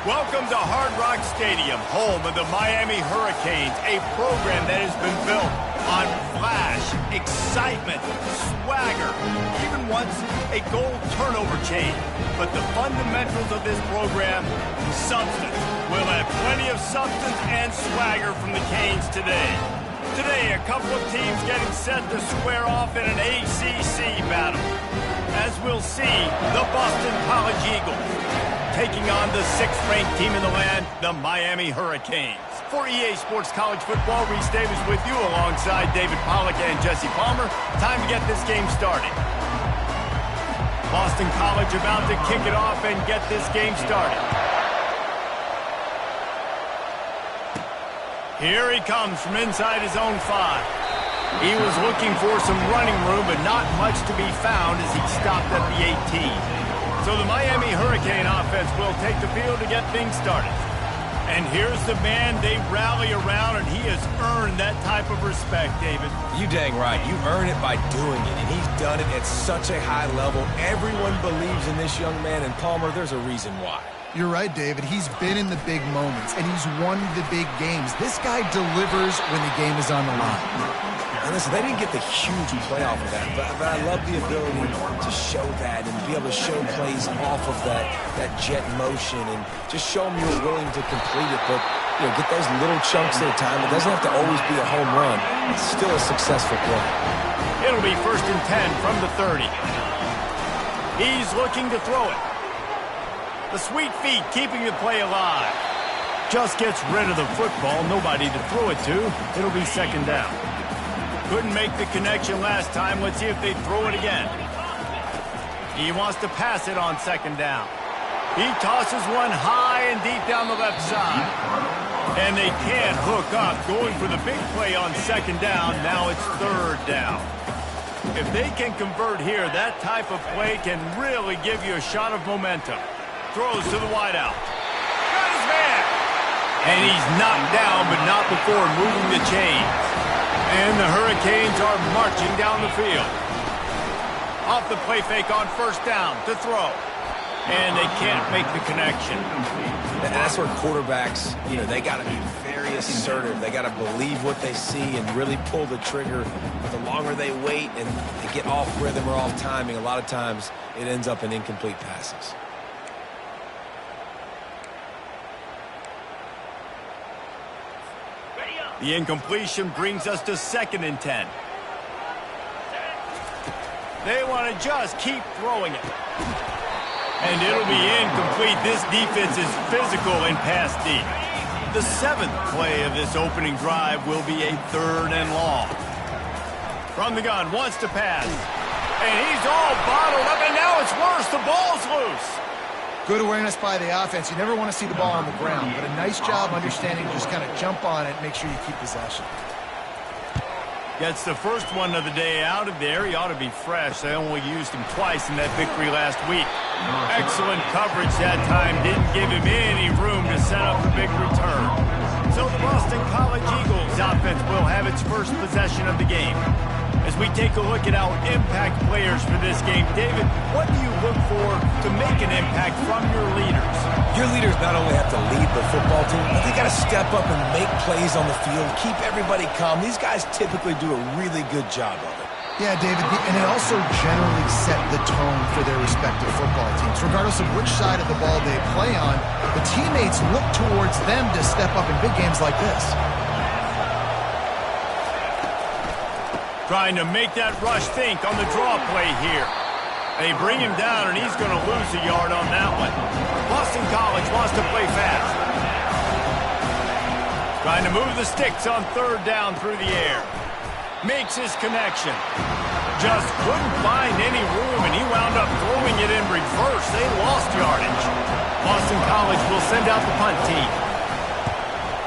Welcome to Hard Rock Stadium, home of the Miami Hurricanes, a program that has been built on flash, excitement, swagger, even once a goal turnover chain. But the fundamentals of this program, substance. We'll have plenty of substance and swagger from the Canes today. Today, a couple of teams getting set to square off in an ACC battle. As we'll see, the Boston College Eagles taking on the 6th-ranked team in the land, the Miami Hurricanes. For EA Sports College Football, Reese Davis with you alongside David Pollack and Jesse Palmer. Time to get this game started. Boston College about to kick it off and get this game started. Here he comes from inside his own 5. He was looking for some running room, but not much to be found as he stopped at the 18. So the Miami Hurricane offense will take the field to get things started. And here's the man they rally around, and he has earned that type of respect, David. You dang right. You earn it by doing it, and he's done it at such a high level. Everyone believes in this young man, and Palmer, there's a reason why. You're right, David. He's been in the big moments, and he's won the big games. This guy delivers when the game is on the line. And listen, they didn't get the huge play off of that, but I love the ability to show that and be able to show plays off of that jet motion and just show them you're willing to complete it, but get those little chunks at a time. It doesn't have to always be a home run. It's still a successful play. It'll be 1st and 10 from the 30. He's looking to throw it. The sweet feet keeping the play alive. Just gets rid of the football. Nobody to throw it to. It'll be 2nd down. Couldn't make the connection last time. Let's see if they throw it again. He wants to pass it on 2nd down. He tosses one high and deep down the left side. And they can't hook up. Going for the big play on 2nd down. Now it's 3rd down. If they can convert here, that type of play can really give you a shot of momentum. Throws to the wideout. Got his man. And he's knocked down, but not before moving the chains. And the Hurricanes are marching down the field. Off the play fake on 1st down to throw. And they can't make the connection. And that's where quarterbacks, they got to be very assertive. They got to believe what they see and really pull the trigger. But the longer they wait and they get off rhythm or off timing, a lot of times it ends up in incomplete passes. The incompletion brings us to 2nd and 10. They want to just keep throwing it. And it'll be incomplete. This defense is physical and pass deep. The 7th play of this opening drive will be a 3rd and long. From the gun, wants to pass. And he's all bottled up, and now it's worse. The ball's loose. Good awareness by the offense. You never want to see the ball on the ground, but a nice job understanding to just kind of jump on it and make sure you keep possession. Gets the first one of the day out of there. He ought to be fresh. They only used him twice in that victory last week. Excellent coverage that time. Didn't give him any room to set up the big return. So the Boston College Eagles offense will have its first possession of the game. As we take a look at our impact players for this game, David, what do you look for to make an impact from your leaders? Your leaders not only have to lead the football team, but they got to step up and make plays on the field, keep everybody calm. These guys typically do a really good job of it. Yeah, David, and it also generally set the tone for their respective football teams. Regardless of which side of the ball they play on, the teammates look towards them to step up in big games like this. Trying to make that rush think on the draw play here. They bring him down, and he's going to lose a yard on that one. Boston College wants to play fast. Trying to move the sticks on 3rd down through the air. Makes his connection. Just couldn't find any room, and he wound up throwing it in reverse. They lost yardage. Boston College will send out the punt team.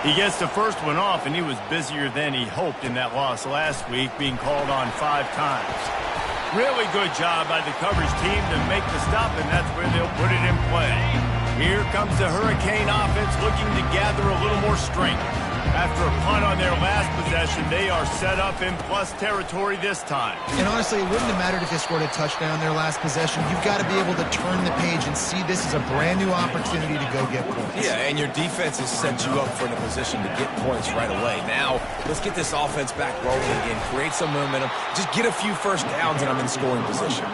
He gets the first one off, and he was busier than he hoped in that loss last week, being called on 5 times. Really good job by the coverage team to make the stop, and that's where they'll put it in play. Here comes the Hurricane offense looking to gather a little more strength. After a punt on their last possession, they are set up in plus territory this time. And honestly, it wouldn't have mattered if they scored a touchdown their last possession. You've got to be able to turn the page and see this as a brand new opportunity to go get points. Yeah, and your defense has set you up for a position to get points right away. Now, let's get this offense back rolling again, create some momentum, just get a few first downs, and I'm in scoring position.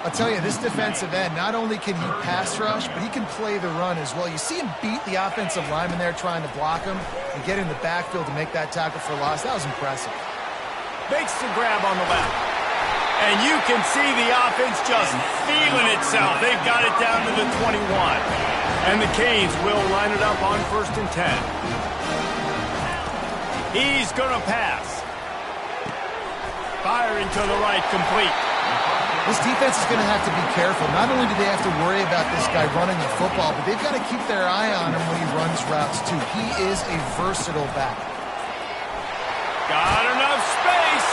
I'll tell you, this defensive end, not only can he pass rush, but he can play the run as well. You see him beat the offensive lineman there trying to block him and get in the backfield to make that tackle for loss. That was impressive. Makes the grab on the left. And you can see the offense just feeling itself. They've got it down to the 21. And the Canes will line it up on 1st and 10. He's going to pass. Firing to the right, complete. This defense is going to have to be careful. Not only do they have to worry about this guy running the football, but they've got to keep their eye on him when he runs routes, too. He is a versatile back. Got enough space.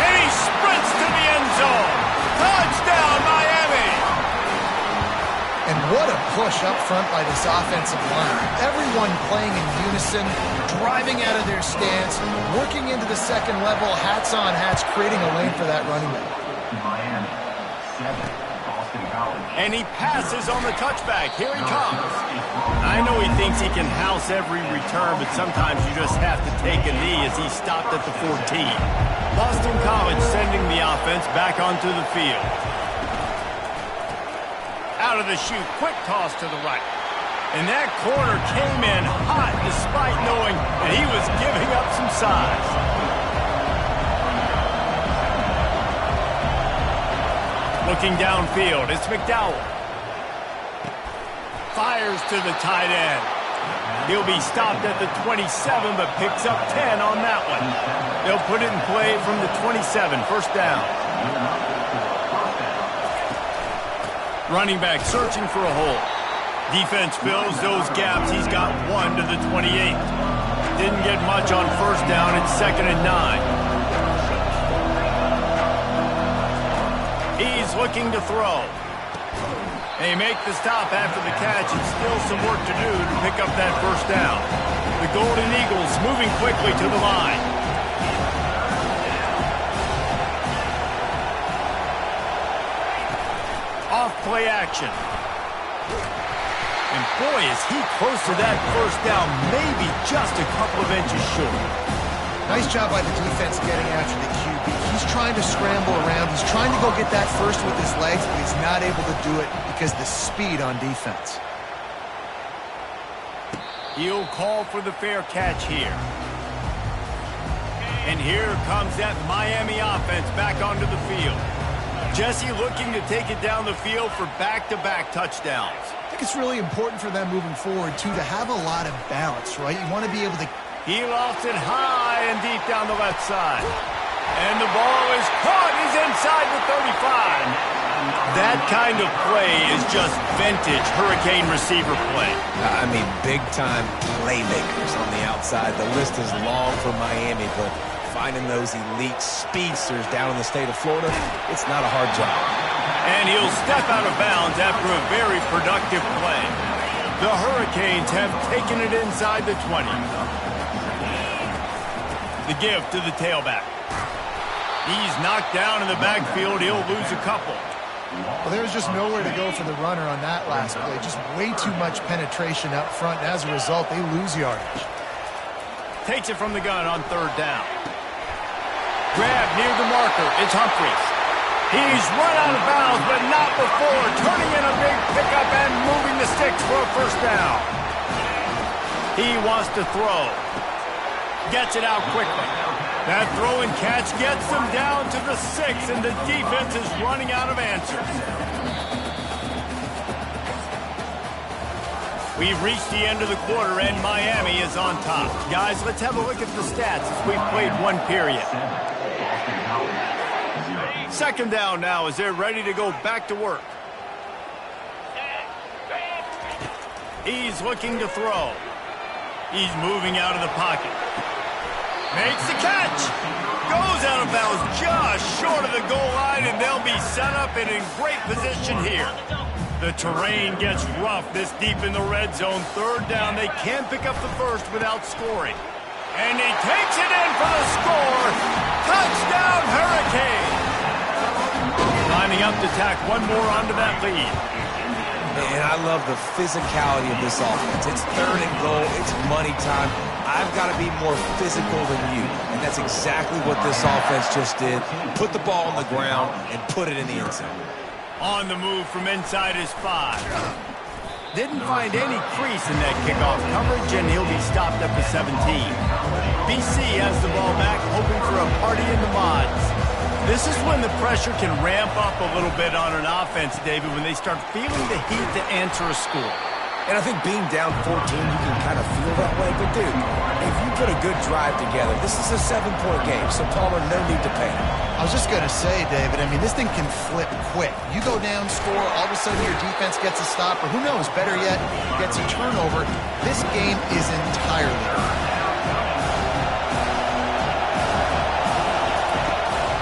And he sprints to the end zone. Touchdown, Miami. And what a push up front by this offensive line. Everyone playing in unison, driving out of their stance, working into the second level, hats on hats, creating a lane for that running back. And he passes on the touchback. Here he comes. I know he thinks he can house every return, but sometimes you just have to take a knee as he stopped at the 14. Boston College sending the offense back onto the field. Out of the chute, quick toss to the right. And that corner came in hot despite knowing that he was giving up some size. Looking downfield, it's McDowell. Fires to the tight end. He'll be stopped at the 27, but picks up 10 on that one. They'll put it in play from the 27, 1st down. Running back searching for a hole. Defense fills those gaps. He's got 1 to the 28. Didn't get much on 1st down. It's 2nd and 9. He's looking to throw. They make the stop after the catch, and still some work to do to pick up that 1st down. The Golden Eagles moving quickly to the line. Off play action. And boy, is he close to that 1st down, maybe just a couple of inches short. Nice job by the defense getting after the QB. He's trying to scramble around. He's trying to go get that first with his legs, but he's not able to do it because of the speed on defense. He'll call for the fair catch here. And here comes that Miami offense back onto the field. Jesse looking to take it down the field for back-to-back touchdowns. I think it's really important for them moving forward, too, to have a lot of balance, right? You want to be able to... He lofts it high and deep down the left side. And the ball is caught. He's inside the 35. That kind of play is just vintage Hurricane receiver play. I mean, big-time playmakers on the outside. The list is long for Miami, but finding those elite speedsters down in the state of Florida, it's not a hard job. And he'll step out of bounds after a very productive play. The Hurricanes have taken it inside the 20. The give to the tailback. He's knocked down in the backfield. He'll lose a couple. Well, there's just nowhere to go for the runner on that last play. Just way too much penetration up front. And as a result, they lose yardage. Takes it from the gun on 3rd down. Grab near the marker. It's Humphries. He's run out of bounds, but not before. Turning in a big pickup and moving the sticks for a 1st down. He wants to throw. Gets it out quickly. That throw and catch gets them down to the 6, and the defense is running out of answers. We've reached the end of the quarter, and Miami is on top. Guys, let's have a look at the stats as we've played 1 period. 2nd down now as they're ready to go back to work. He's looking to throw. He's moving out of the pocket. Makes the catch. Goes out of bounds just short of the goal line, and they'll be set up and in great position here. The terrain gets rough this deep in the red zone. 3rd down. They can pick up the 1st without scoring. And he takes it in for the score. Touchdown, Hurricane. Lining up to tack one more onto that lead. And I love the physicality of this offense. It's 3rd and goal. It's money time. I've got to be more physical than you. And that's exactly what this offense just did. Put the ball on the ground and put it in the end zone. On the move from inside his 5. Didn't find any crease in that kickoff coverage, and he'll be stopped up to 17. BC has the ball back, hoping for a party in the mods. This is when the pressure can ramp up a little bit on an offense, David, when they start feeling the heat to answer a score. And I think being down 14, you can kind of feel that way. But, dude, if you put a good drive together, this is a 7-point game, so Palmer, no need to panic. I was just going to say, David, I mean, this thing can flip quick. You go down, score, all of a sudden your defense gets a stop, or who knows, better yet, gets a turnover. This game is entirely over.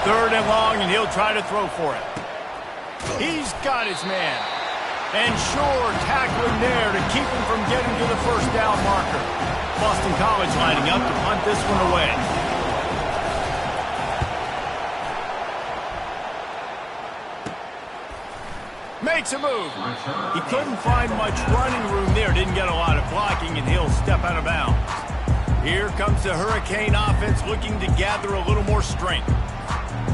3rd and long, and he'll try to throw for it. He's got his man. And sure, tackling there to keep him from getting to the first down marker. Boston College lining up to punt this one away. Makes a move. He couldn't find much running room there. Didn't get a lot of blocking, and he'll step out of bounds. Here comes the Hurricane offense looking to gather a little more strength.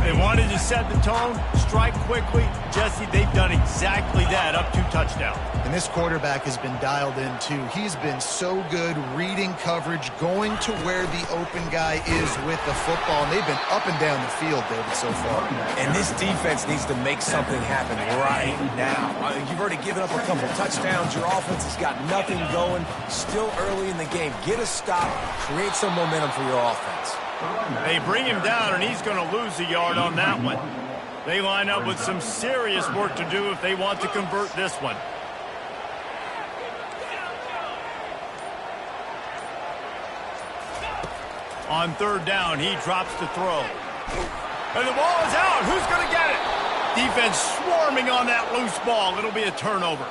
They wanted to set the tone, strike quickly. Jesse, they've done exactly that, up 2 touchdowns. And this quarterback has been dialed in, too. He's been so good reading coverage, going to where the open guy is with the football. And they've been up and down the field, David, so far. And this defense needs to make something happen right now. You've already given up a couple touchdowns. Your offense has got nothing going. Still early in the game. Get a stop. Create some momentum for your offense. They bring him down, and he's going to lose a yard on that one. They line up with some serious work to do if they want to convert this one. On 3rd down, he drops to throw. And the ball is out. Who's going to get it? Defense swarming on that loose ball. It'll be a turnover.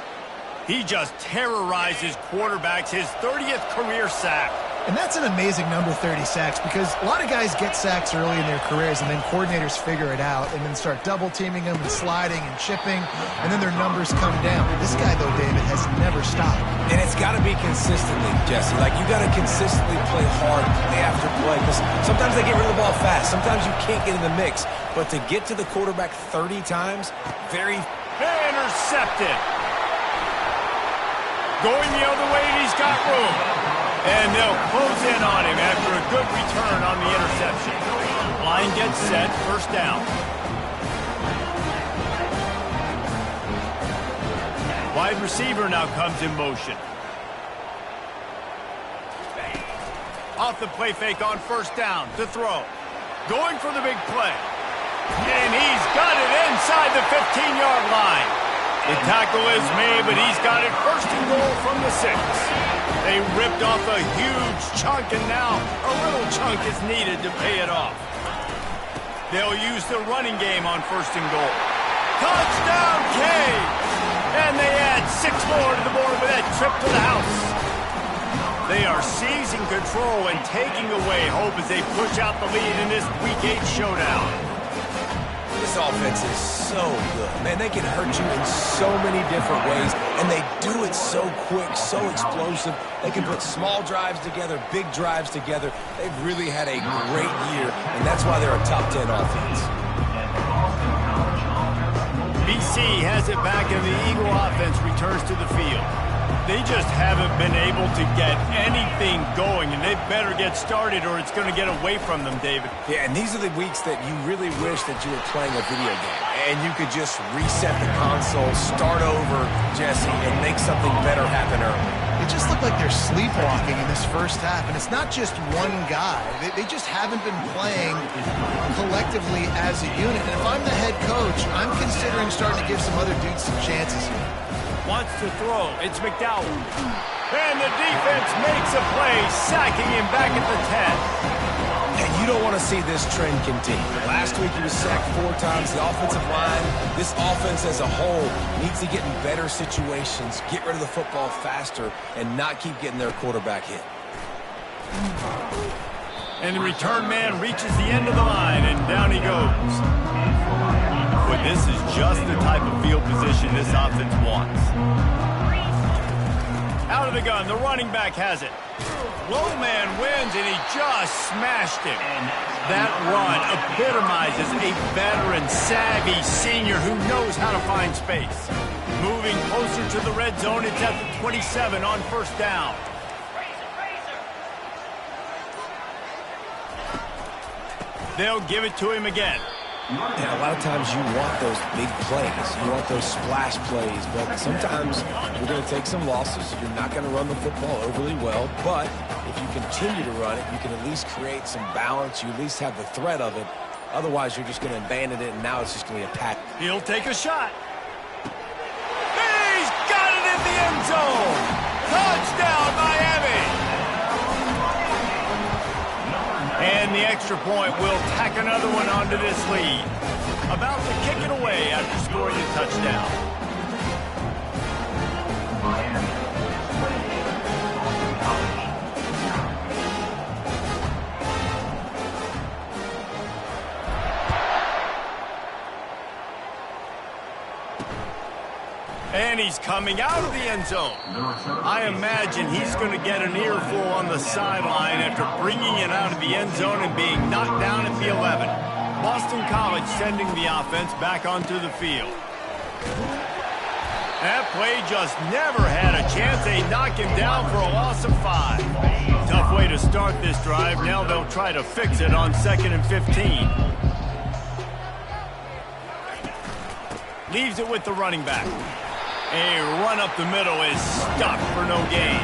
He just terrorizes quarterbacks, his 30th career sack. And that's an amazing number, 30 sacks, because a lot of guys get sacks early in their careers, and then coordinators figure it out and then start double-teaming them and sliding and chipping, and then their numbers come down. This guy, though, David, has never stopped. And it's got to be consistently, Jesse. Like, you got to consistently play hard, play after play, because sometimes they get rid of the ball fast. Sometimes you can't get in the mix. But to get to the quarterback 30 times, very... Intercepted. Going the other way, and he's got room. And they'll close in on him after a good return on the interception. Line gets set, 1st down. Wide receiver now comes in motion. Off the play fake on 1st down to throw. Going for the big play. And he's got it inside the 15-yard line. The tackle is made, but he's got it 1st and goal from the 6. They ripped off a huge chunk, and now a little chunk is needed to pay it off. They'll use the running game on 1st and goal. Touchdown, Cade! And they add 6 more to the board with that trip to the house. They are seizing control and taking away hope as they push out the lead in this Week 8 showdown. This offense is so good. Man, they can hurt you in so many different ways, and they do it so quick, so explosive. They can put small drives together, big drives together. They've really had a great year, and that's why they're a top 10 offense. BC has it back, and the Eagle offense returns to the field. They just haven't been able to get anything going, and they better get started or it's going to get away from them, David. Yeah, and these are the weeks that you really wish that you were playing a video game, and you could just reset the console, start over, Jesse, and make something better happen early. It just looked like they're sleepwalking in this 1st half, and it's not just one guy. They just haven't been playing collectively as a unit. And if I'm the head coach, I'm considering starting to give some other dudes some chances here. Wants to throw. It's McDowell. And the defense makes a play, sacking him back at the 10. And you don't want to see this trend continue. Last week he was sacked 4 times. The offensive line, this offense as a whole, needs to get in better situations, get rid of the football faster, and not keep getting their quarterback hit. And the return man reaches the end of the line, and down he goes. But this is just the type of field position this offense wants. Out of the gun, the running back has it. Low man wins, and he just smashed him. That run epitomizes a veteran, savvy senior who knows how to find space. Moving closer to the red zone, it's at the 27 on first down. They'll give it to him again. And a lot of times you want those big plays. You want those splash plays. But sometimes you're going to take some losses. You're not going to run the football overly well. But if you continue to run it, you can at least create some balance. You at least have the threat of it. Otherwise, you're just going to abandon it, and now it's just going to be a pack. He'll take a shot. He's got it in the end zone. Touchdown, Miami. And the extra point will tack another one onto this lead. About to kick it away after scoring a touchdown. And he's coming out of the end zone. I imagine he's going to get an earful on the sideline after bringing it out of the end zone and being knocked down at the 11. Boston College sending the offense back onto the field. That play just never had a chance. They knock him down for a loss of 5. Tough way to start this drive. Now they'll try to fix it on 2nd and 15. Leaves it with the running back. A run up the middle is stopped for no gain.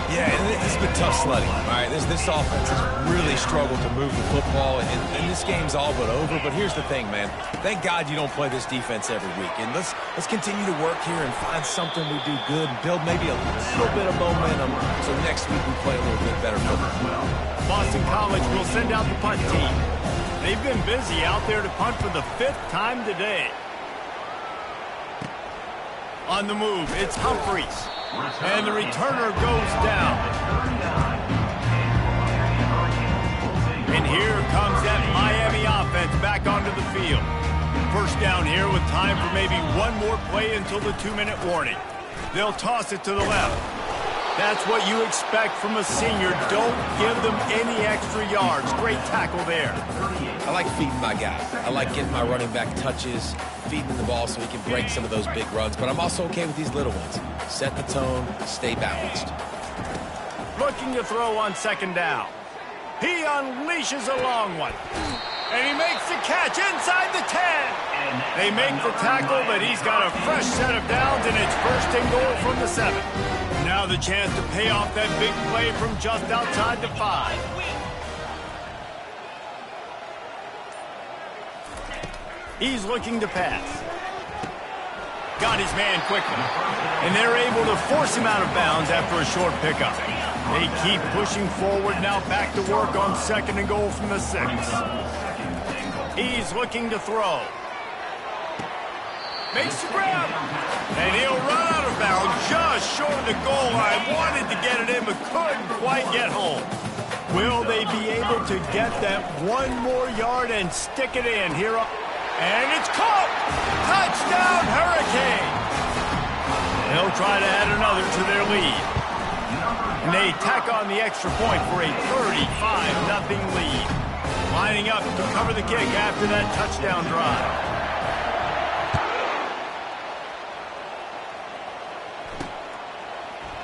Yeah, and it's been tough sledding. All right, this offense has really struggled to move the football, and this game's all but over. But here's the thing, man. Thank God you don't play this defense every week. And let's continue to work here and find something we do good and build maybe a little bit of momentum so next week we play a little bit better football. Boston College will send out the punt team. They've been busy out there to punt for the 5th time today. On the move, it's Humphreys. And the returner goes down. And here comes that Miami offense back onto the field. First down here with time for maybe one more play until the 2-minute warning. They'll toss it to the left. That's what you expect from a senior. Don't give them any extra yards. Great tackle there. I like feeding my guy. I like getting my running back touches, feeding the ball so he can break some of those big runs. But I'm also okay with these little ones. Set the tone, stay balanced. Looking to throw on 2nd down. He unleashes a long one. And he makes the catch inside the 10. They make the tackle, but he's got a fresh set of downs, and it's 1st and goal from the 7. Now the chance to pay off that big play from just outside the 5. He's looking to pass. Got his man quickly. And they're able to force him out of bounds after a short pickup. They keep pushing forward now, back to work on 2nd and goal from the 6. He's looking to throw. Makes the grab. And he'll run out of bounds just short of the goal line. Wanted to get it in, but couldn't quite get home. Will they be able to get that one more yard and stick it in here? And it's caught! Touchdown, Hurricane! They'll try to add another to their lead. And they tack on the extra point for a 35-0 lead. Lining up to cover the kick after that touchdown drive.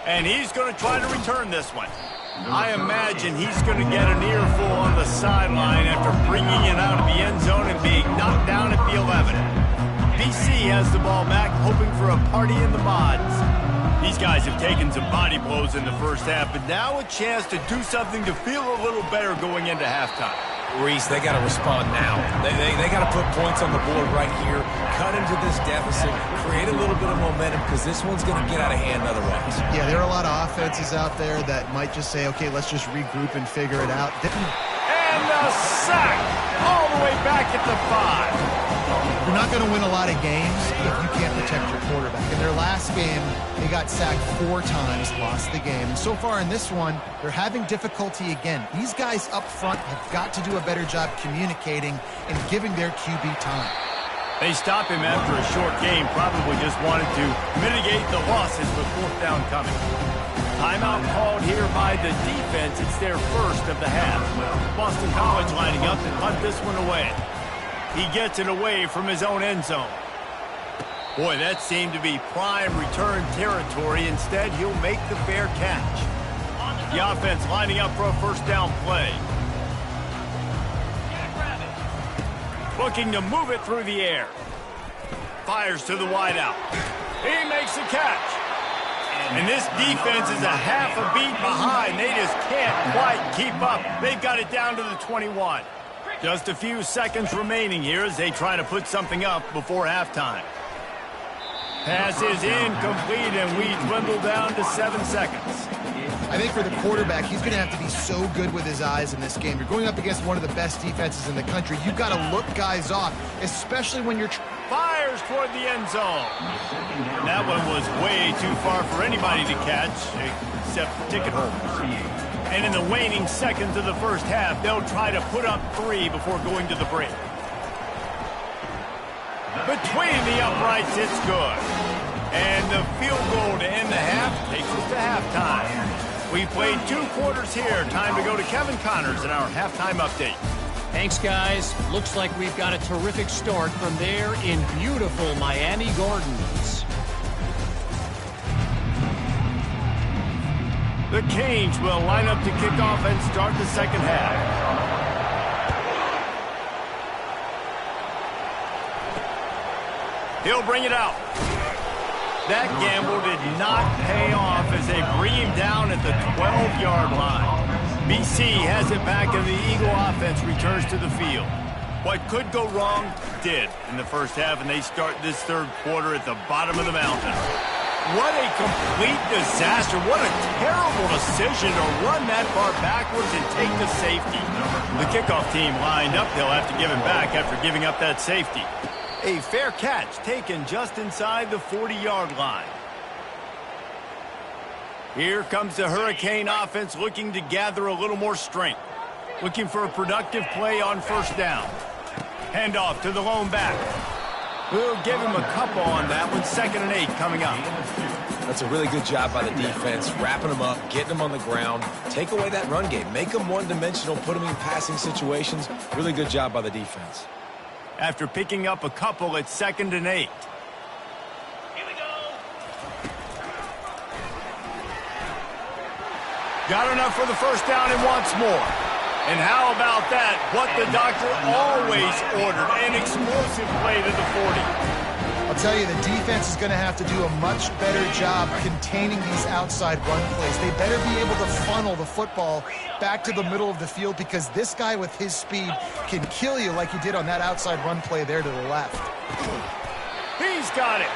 And he's going to try to return this one. I imagine he's going to get an earful on the sideline after bringing it out of the end zone and being knocked down at the 11. BC has the ball back, hoping for a party in the mods. These guys have taken some body blows in the first half, but now a chance to do something to feel a little better going into halftime. Reese, they got to respond now. They got to put points on the board right here, cut into this deficit, create a little bit of momentum, because this one's going to get out of hand otherwise. Yeah, there are a lot of offenses out there that might just say, okay, let's just regroup and figure it out. And And the sack all the way back at the 5. You're not going to win a lot of games if you can't protect your quarterback. In their last game, they got sacked 4 times, lost the game. And so far in this one, they're having difficulty again. These guys up front have got to do a better job communicating and giving their QB time. They stop him after a short game, probably just wanted to mitigate the losses with 4th down coming. Timeout called here by the defense. It's their first of the half. Boston College lining up to punt this one away. He gets it away from his own end zone. Boy, that seemed to be prime return territory. Instead, he'll make the fair catch. The offense lining up for a 1st down play. Looking to move it through the air. Fires to the wideout. He makes the catch. And this defense is a half a beat behind. They just can't quite keep up. They've got it down to the 21. Just a few seconds remaining here as they try to put something up before halftime. Pass is incomplete, and we dwindle down to 7 seconds. I think for the quarterback, he's going to have to be so good with his eyes in this game. You're going up against one of the best defenses in the country. You've got to look guys off, especially when you're... Fires toward the end zone. That one was way too far for anybody to catch, except ticket holders. And in the waning seconds of the first half, they'll try to put up 3 before going to the break. Between the uprights, it's good. And the field goal to end the half takes us to halftime. We played 2 quarters here. Time to go to Kevin Connors in our halftime update. Thanks, guys. Looks like we've got a terrific start from there in beautiful Miami Gardens. The Canes will line up to kick off and start the second half. He'll bring it out. That gamble did not pay off as they bring him down at the 12-yard line. BC has it back, and the Eagle offense returns to the field. What could go wrong did in the first half, and they start this 3rd quarter at the bottom of the mountain. What a complete disaster. What a terrible decision to run that far backwards and take the safety. The kickoff team lined up. They'll have to give him back after giving up that safety. A fair catch taken just inside the 40-yard line. Here comes the Hurricane offense looking to gather a little more strength. Looking for a productive play on 1st down. Handoff to the lone back. We'll give him a couple on that one. 2nd and 8 coming up. That's a really good job by the defense, wrapping them up, getting them on the ground. Take away that run game. Make them one-dimensional, put them in passing situations. Really good job by the defense. After picking up a couple, it's 2nd and 8. Got enough for the 1st down and wants more. And how about that? What the doctor always ordered, an explosive play to the 40. I'll tell you, the defense is going to have to do a much better job containing these outside run plays. They better be able to funnel the football back to the middle of the field, because this guy with his speed can kill you like he did on that outside run play there to the left. He's got it.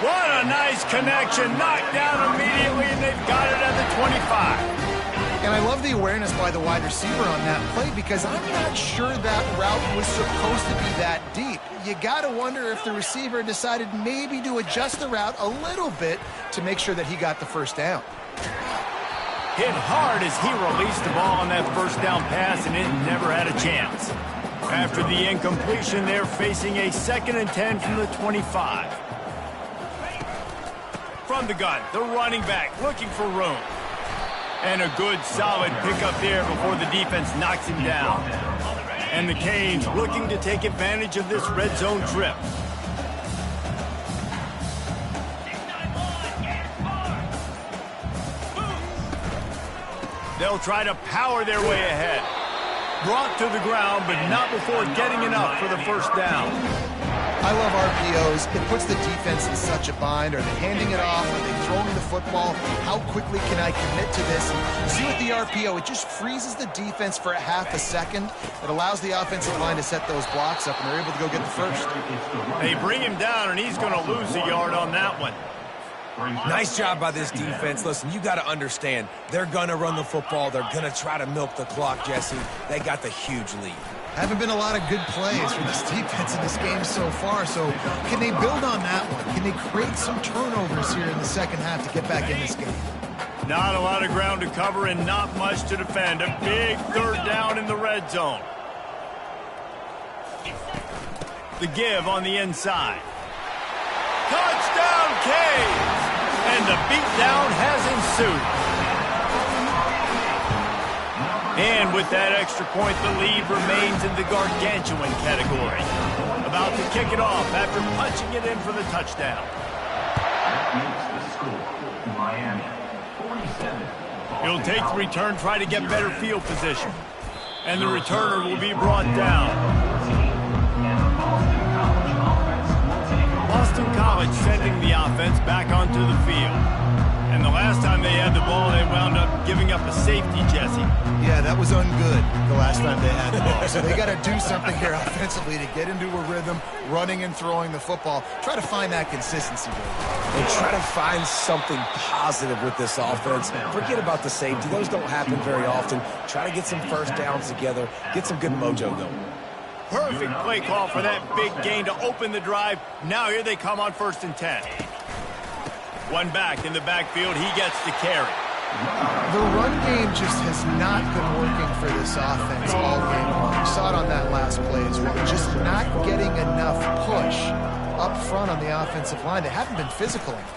What a nice connection. Knocked down immediately, and they've got it at the 25. And I love the awareness by the wide receiver on that play, because I'm not sure that route was supposed to be that deep. You got to wonder if the receiver decided maybe to adjust the route a little bit to make sure that he got the 1st down. Hit hard as he released the ball on that 1st down pass, and it never had a chance. After the incompletion, they're facing a 2nd and 10 from the 25. From the gun, the running back looking for room. And a good, solid pickup there before the defense knocks him down. And the Canes looking to take advantage of this red zone trip. They'll try to power their way ahead. Brought to the ground, but not before getting enough for the 1st down. I love RPOs. It puts the defense in such a bind. Are they handing it off? Are they throwing the football? How quickly can I commit to this? And you see with the RPO, it just freezes the defense for a half a second. It allows the offensive line to set those blocks up, and they're able to go get the 1st. They bring him down, and he's going to lose a yard on that one. Nice job by this defense. Listen, you got to understand, they're going to run the football. They're going to try to milk the clock, Jesse. They got the huge lead. Haven't been a lot of good plays for this defense in this game so far, so can they build on that one? Can they create some turnovers here in the second half to get back in this game? Not a lot of ground to cover and not much to defend. A big third down in the red zone. The give on the inside. Touchdown, Canes! And the beatdown has ensued. And with that extra point, the lead remains in the gargantuan category. About to kick it off after punching it in for the touchdown. He'll take the return, try to get better field position. And the returner will be brought down. Boston College sending the offense back onto the field. And the last time they had the ball, they wound up giving up a safety, Jesse. Yeah, that was ungood the last time they had the ball. So they got to do something here offensively to get into a rhythm, running and throwing the football. Try to find that consistency, Dave. And try to find something positive with this offense. Forget about the safety. Those don't happen very often. Try to get some first downs together. Get some good mojo going. Perfect play call for that big gain to open the drive. Now here they come on 1st and 10. One back in the backfield. He gets the carry. The run game just has not been working for this offense all game long. You saw it on that last play as well. Just not getting enough push up front on the offensive line. They haven't been physical enough.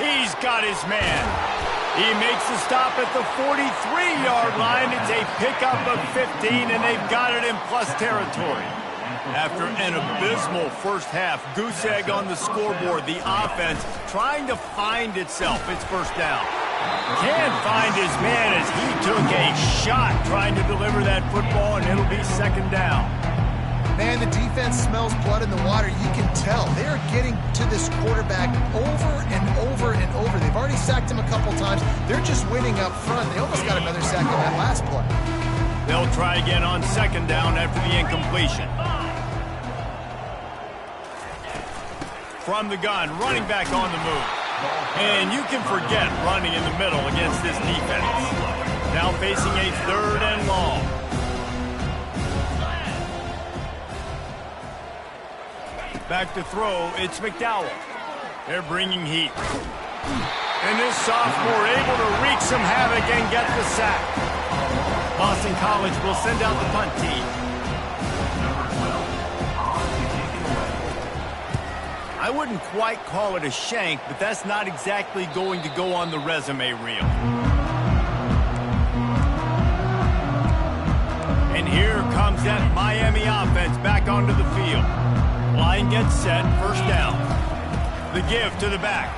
He's got his man. He makes the stop at the 43-yard line. It's a pickup of 15, and they've got it in plus territory. After an abysmal first half, goose egg on the scoreboard, the offense trying to find itself. It's first down. Can't find his man as he took a shot trying to deliver that football, and it'll be 2nd down. Man, the defense smells blood in the water. You can tell. They are getting to this quarterback over and over and over. They've already sacked him a couple times. They're just winning up front. They almost got another sack on that last play. They'll try again on 2nd down after the incompletion. From the gun, running back on the move. And you can forget running in the middle against this defense. Now facing a 3rd and long. Back to throw, it's McDowell. They're bringing heat. And this sophomore able to wreak some havoc and get the sack. Boston College will send out the punt team. I wouldn't quite call it a shank, but that's not exactly going to go on the resume reel. And here comes that Miami offense back onto the field. Line gets set, 1st down. The give to the back.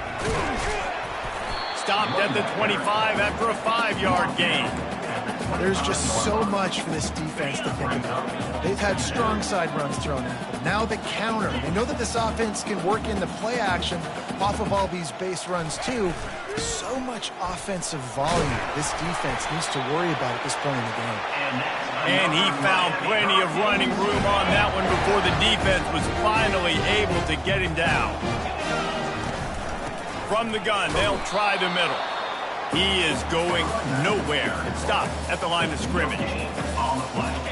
Stopped at the 25 after a 5-yard gain. There's just so much for this defense to think about. They've had strong side runs thrown at them. Now the counter. They know that this offense can work in the play action off of all these base runs too. So much offensive volume this defense needs to worry about at this point in the game. And he found plenty of running room on that one before the defense was finally able to get him down. From the gun, they'll try the middle. He is going nowhere. Stop at the line of scrimmage.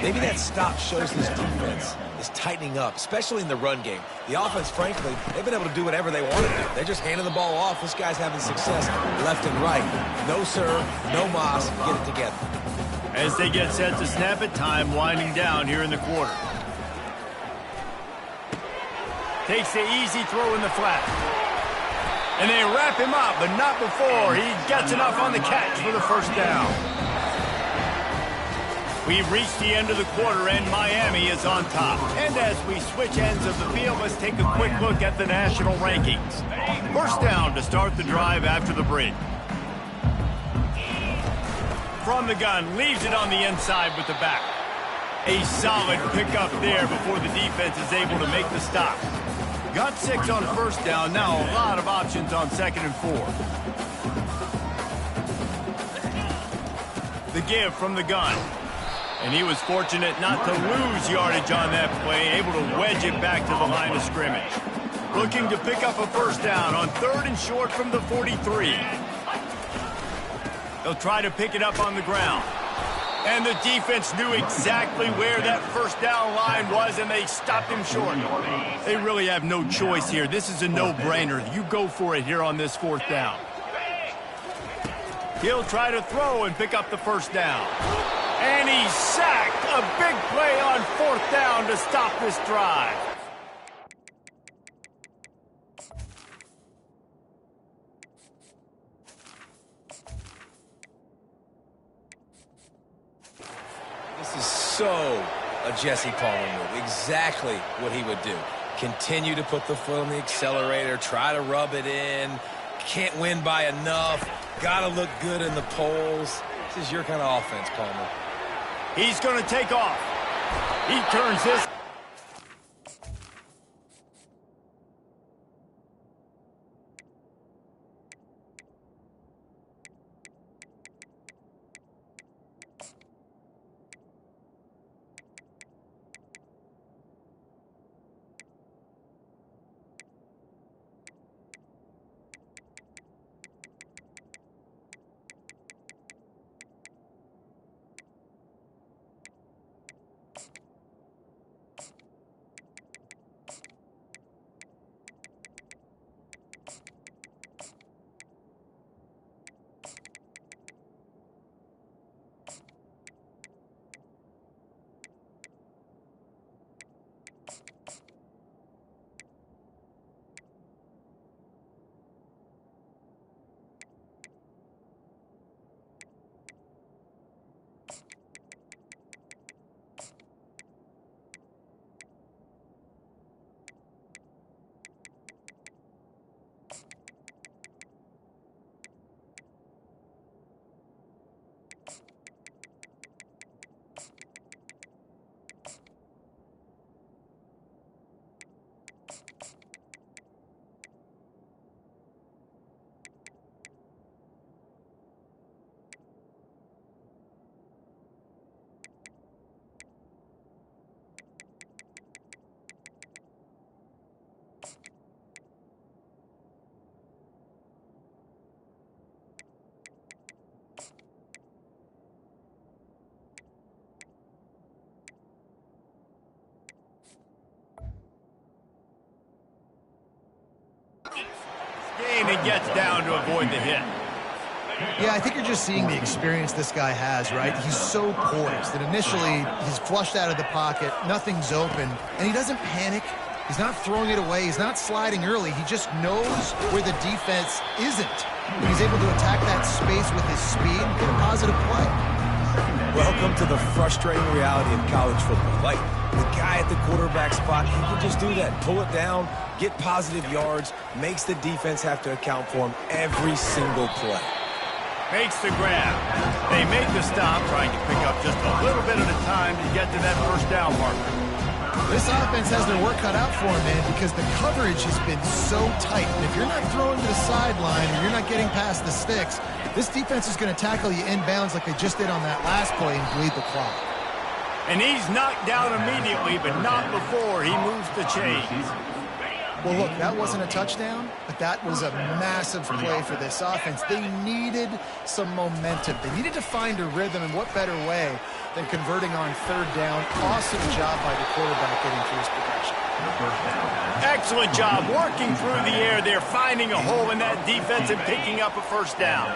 Maybe that stop shows this defense is tightening up, especially in the run game. The offense, frankly, they've been able to do whatever they want to do. They're just handing the ball off. This guy's having success left and right. No serve, no moss, get it together. As they get set to snap it, time winding down here in the quarter. Takes the easy throw in the flat. And they wrap him up, but not before he gets enough on the catch for the 1st down. We've reached the end of the quarter, and Miami is on top. And as we switch ends of the field, let's take a quick look at the national rankings. 1st down to start the drive after the break. From the gun, leaves it on the inside with the back. A solid pickup there before the defense is able to make the stop. Got 6 on 1st down. Now a lot of options on 2nd and 4. The give from the gun. And he was fortunate not to lose yardage on that play, able to wedge it back to the line of scrimmage. Looking to pick up a first down on 3rd and short from the 43. They'll try to pick it up on the ground. And the defense knew exactly where that first down line was, and they stopped him short. They really have no choice here. This is a no-brainer. You go for it here on this 4th down. He'll try to throw and pick up the first down. And he's sacked. A big play on 4th down to stop this drive. This is so a Jesse Palmer move. Exactly what he would do. Continue to put the foot on the accelerator, try to rub it in. Can't win by enough. Got to look good in the polls. This is your kind of offense, Palmer. He's going to take off. He turns this. And gets down to avoid the hit. Yeah, I think you're just seeing the experience this guy has, right? He's so poised that initially he's flushed out of the pocket, nothing's open, and he doesn't panic. He's not throwing it away. He's not sliding early. He just knows where the defense isn't. And he's able to attack that space with his speed and get a positive play. Welcome to the frustrating reality of college football. Like, the guy at the quarterback spot, he can just do that. Pull it down, get positive yards, makes the defense have to account for him every single play. Makes the grab. They make the stop, trying to pick up just a little bit at a time to get to that first down marker. This offense has their work cut out for him, man, because the coverage has been so tight. And if you're not throwing to the sideline or you're not getting past the sticks, this defense is going to tackle you inbounds like they just did on that last play and bleed the clock. And he's knocked down immediately, but not before he moves the chains. Well, look, that wasn't a touchdown, but that was a massive play for this offense. They needed some momentum. They needed to find a rhythm, and what better way than converting on 3rd down. Awesome job by the quarterback getting through his progression. Excellent job working through the air there, finding a hole in that defense and picking up a first down.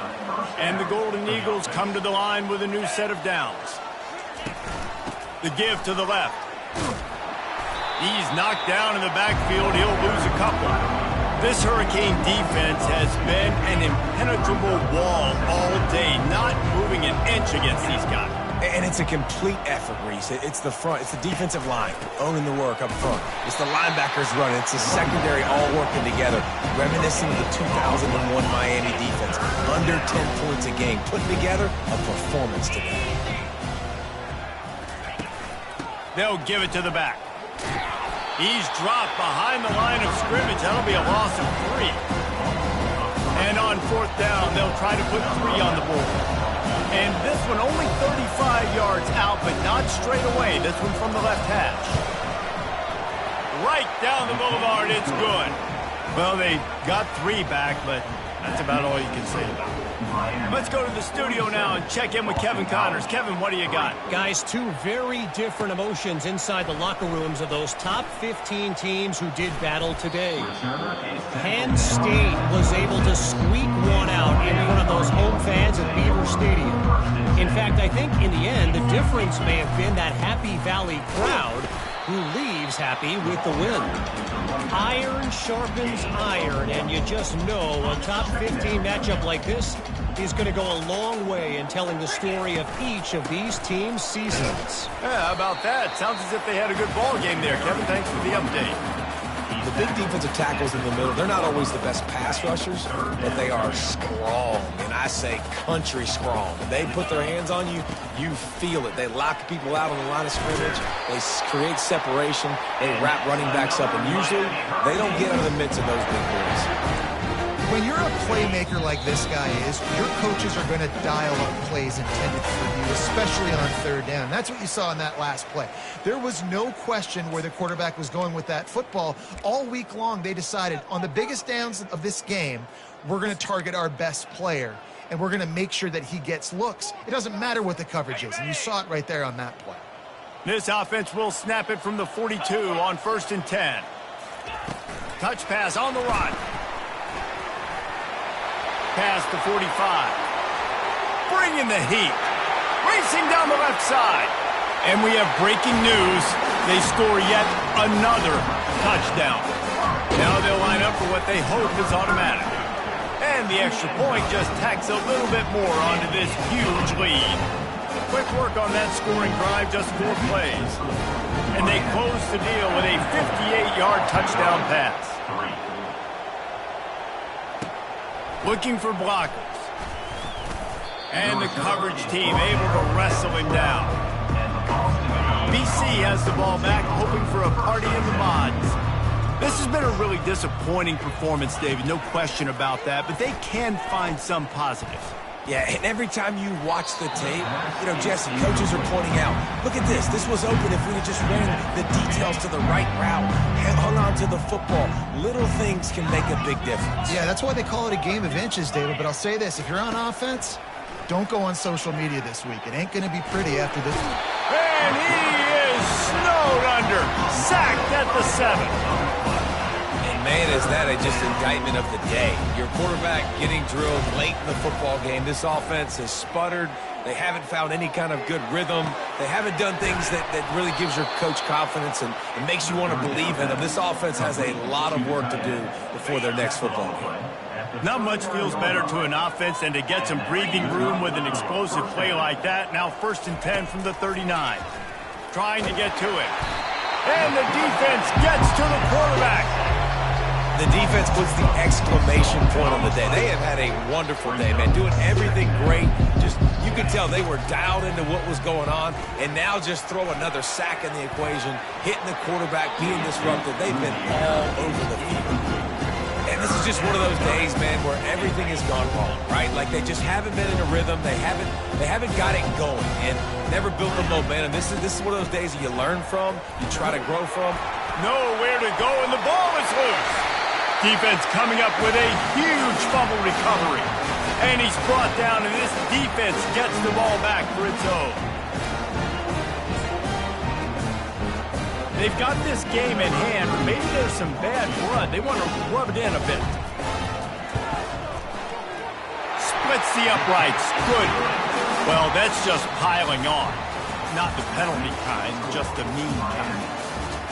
And the Golden Eagles come to the line with a new set of downs. The give to the left. He's knocked down in the backfield. He'll lose a couple. This Hurricane defense has been an impenetrable wall all day, not moving an inch against these guys. And it's a complete effort, Reese. It's the front. It's the defensive line owning the work up front. It's the linebackers running. It's the secondary all working together, reminiscent of the 2001 Miami defense. Under 10 points a game. Put together a performance today. They'll give it to the back. He's dropped behind the line of scrimmage. That'll be a loss of 3. And on 4th down, they'll try to put 3 on the board. And this one only 35 yards out, but not straight away. This one from the left hash. right down the boulevard. It's good. Well, they got 3 back, but that's about all you can say about it. Let's go to the studio now and check in with Kevin Connors. Kevin, what do you got? Guys, 2 very different emotions inside the locker rooms of those top 15 teams who did battle today. Penn State was able to squeak one out in front of those home fans at Beaver Stadium. In fact, I think in the end, the difference may have been that Happy Valley crowd who leaves happy with the win. Iron sharpens iron, and you just know a top 15 matchup like this is going to go a long way in telling the story of each of these teams' seasons. Yeah, how about that? Sounds as if they had a good ball game there. Kevin, thanks for the update. The big defensive tackles in the middle, they're not always the best pass rushers, but they are strong, and I say country strong. When they put their hands on you, you feel it. They lock people out on the line of scrimmage. They create separation. They wrap running backs up, and usually they don't get under the mitts of those big boys. When you're a playmaker like this guy is, your coaches are going to dial up plays intended for you, especially on 3rd down. That's what you saw in that last play. There was no question where the quarterback was going with that football. All week long, they decided on the biggest downs of this game, we're going to target our best player, and we're going to make sure that he gets looks. It doesn't matter what the coverage is, and you saw it right there on that play. This offense will snap it from the 42 on 1st and 10. Touch pass on the run. Pass to 45. Bringing the heat. Racing down the left side. And we have breaking news. They score yet another touchdown. Now they'll line up for what they hope is automatic. And the extra point just tacks a little bit more onto this huge lead. Quick work on that scoring drive, just 4 plays. And they close the deal with a 58-yard touchdown pass. Looking for blockers. And the coverage team able to wrestle him down. BC has the ball back, hoping for a party in the mods. This has been a really disappointing performance, David, no question about that, but they can find some positives. Yeah, and every time you watch the tape, Jesse, coaches are pointing out, look at this. This was open if we had just ran the details to the right route, hung on to the football. Little things can make a big difference. Yeah, that's why they call it a game of inches, David. But I'll say this, if you're on offense, don't go on social media this week. It ain't going to be pretty after this. And he is snowed under, sacked at the 7. Man, is that just indictment of the day. Your quarterback getting drilled late in the football game. This offense has sputtered. They haven't found any kind of good rhythm. They haven't done things that really gives your coach confidence and makes you want to believe in them. This offense has a lot of work to do before their next football game. Not much feels better to an offense than to get some breathing room with an explosive play like that. Now 1st and 10 from the 39. Trying to get to it. And the defense gets to the quarterback. The defense puts the exclamation point on the day. They have had a wonderful day, man, doing everything great. Just, you could tell they were dialed into what was going on, and now just throw another sack in the equation, hitting the quarterback, being disruptive. They've been all over the field. And this is just one of those days, man, where everything has gone wrong, right? Like they just haven't been in a rhythm. They haven't got it going and never built the momentum. This is one of those days that you learn from, you try to grow from. Nowhere to go, and the ball is loose. Defense coming up with a huge fumble recovery. And he's brought down, and this defense gets the ball back for its own. They've got this game in hand, but maybe there's some bad blood. They want to rub it in a bit. Splits the uprights. Good. Well, that's just piling on. Not the penalty kind, just the mean kind.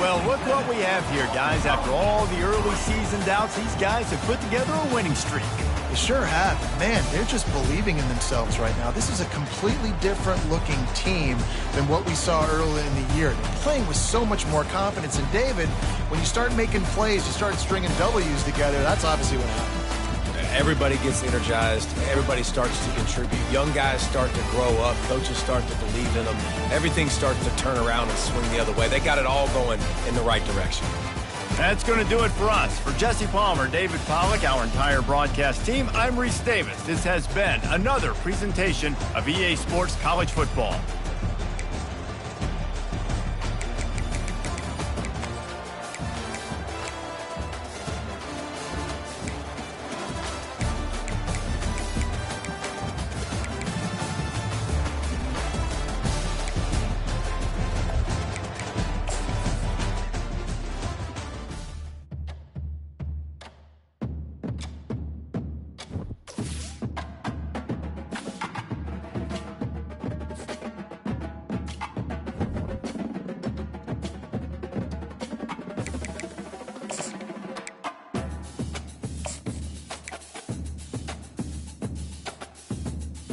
Well, look what we have here, guys. After all the early season doubts, these guys have put together a winning streak. They sure have. Man, they're just believing in themselves right now. This is a completely different-looking team than what we saw early in the year. They're playing with so much more confidence. And, David, when you start making plays, you start stringing W's together, that's obviously what happens. Everybody gets energized. Everybody starts to contribute. Young guys start to grow up. Coaches start to believe in them. Everything starts to turn around and swing the other way. They got it all going in the right direction. That's going to do it for us. For Jesse Palmer, David Pollack, our entire broadcast team, I'm Reese Davis. This has been another presentation of EA Sports College Football.